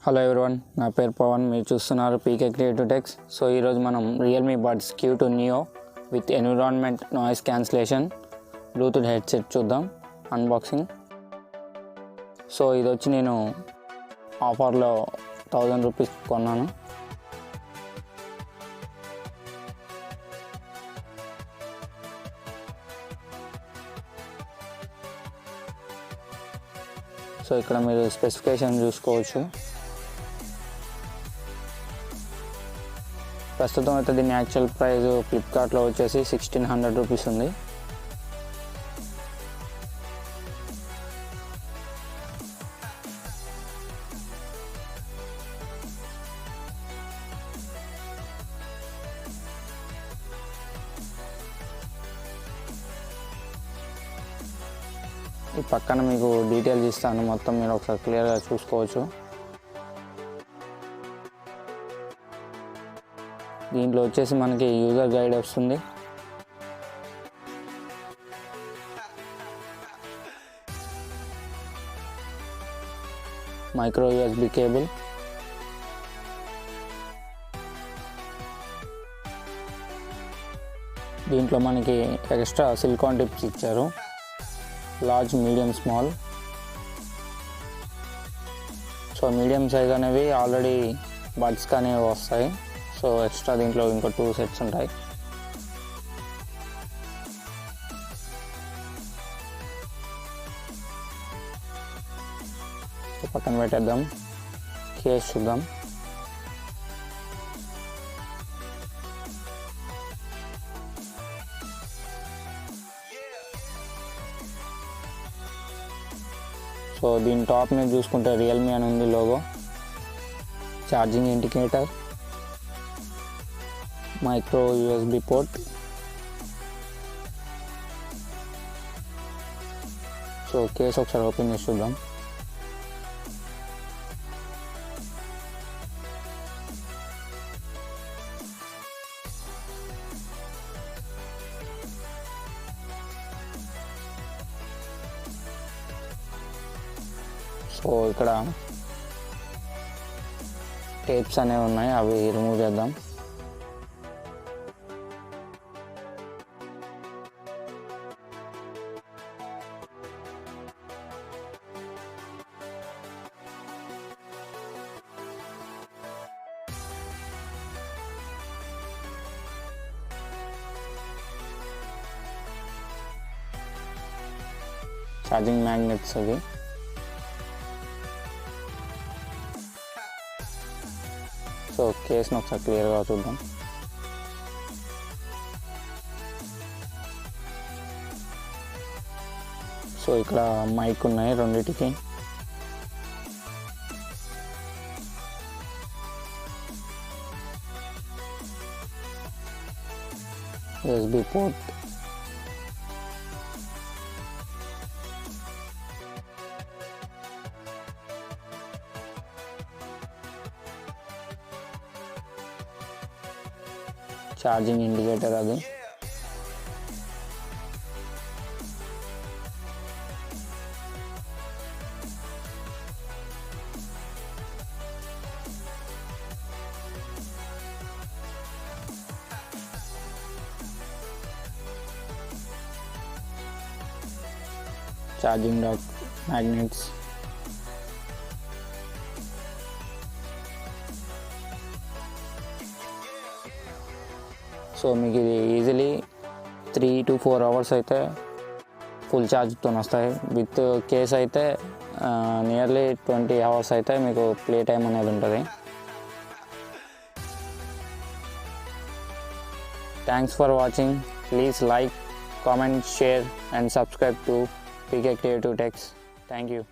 Hello everyone, నా పేరు పవన్. మీరు చూస్తున్నారు పీకే క్రియేటివ్ టెక్స్. సో ఈరోజు మనం Realme buds Q2 neo with environment noise cancellation Bluetooth headset చూద్దాం అన్బాక్సింగ్. సో ఇది వచ్చి నేను ఆఫర్లో 1000 రూపీస్ కొన్నాను. సో ఇక్కడ మీరు స్పెసిఫికేషన్ చూసుకోవచ్చు. ప్రస్తుతం అయితే దీని యాక్చువల్ ప్రైస్ ఫ్లిప్కార్ట్లో వచ్చేసి 1600 రూపీస్ ఉంది. ఈ పక్కన మీకు డీటెయిల్స్ ఇస్తాను, మొత్తం మీరు ఒకసారి క్లియర్గా చూసుకోవచ్చు. దీంట్లో వచ్చేసి మనకి యూజర్ గైడ్ వస్తుంది. మైక్రో USB కేబుల్, దీంట్లో మనకి ఎక్స్ట్రా సిలికాన్ టిప్స్ ఇచ్చారు, large, medium, small. So medium size అనేవి ఆల్రెడీ బడ్స్ కానీ వస్తాయి. సో ఎక్స్ట్రా దీంట్లో ఇంకో 2 సెట్స్ ఉంటాయి. పక్కన పెట్టేద్దాం, కేస్ చూద్దాం. సో దీని టాప్ మీద చూసుకుంటే రియల్మీ అని ఉంది logo, charging indicator, micro USB port. So case ఒకసారి ఓపెన్ చేసి చూద్దాం. సో ఇక్కడ టేప్స్ అనేవి ఉన్నాయి, అవి రిమూవ్ చేద్దాం. ఛార్జింగ్ మ్యాగ్నెట్స్ అవి. సో కేస్ని ఒకసారి క్లియర్గా చూద్దాం. సో ఇక్కడ మైక్ ఉన్నాయి రెండిటికి. USB పోర్ట్, ఛార్జింగ్ ఇండికేటర్ అది. Charging dock, magnets. సో మీకు ఇది ఈజీలీ 3 to 4 అవర్స్ అయితే ఫుల్ ఛార్జ్తో వస్తాయి. విత్ కేస్ అయితే నియర్లీ 20 అవర్స్ అయితే మీకు ప్లే టైం అనేది ఉంటుంది. Thanks for watching. Please like, comment, share and subscribe to PK creative techs. Thank you.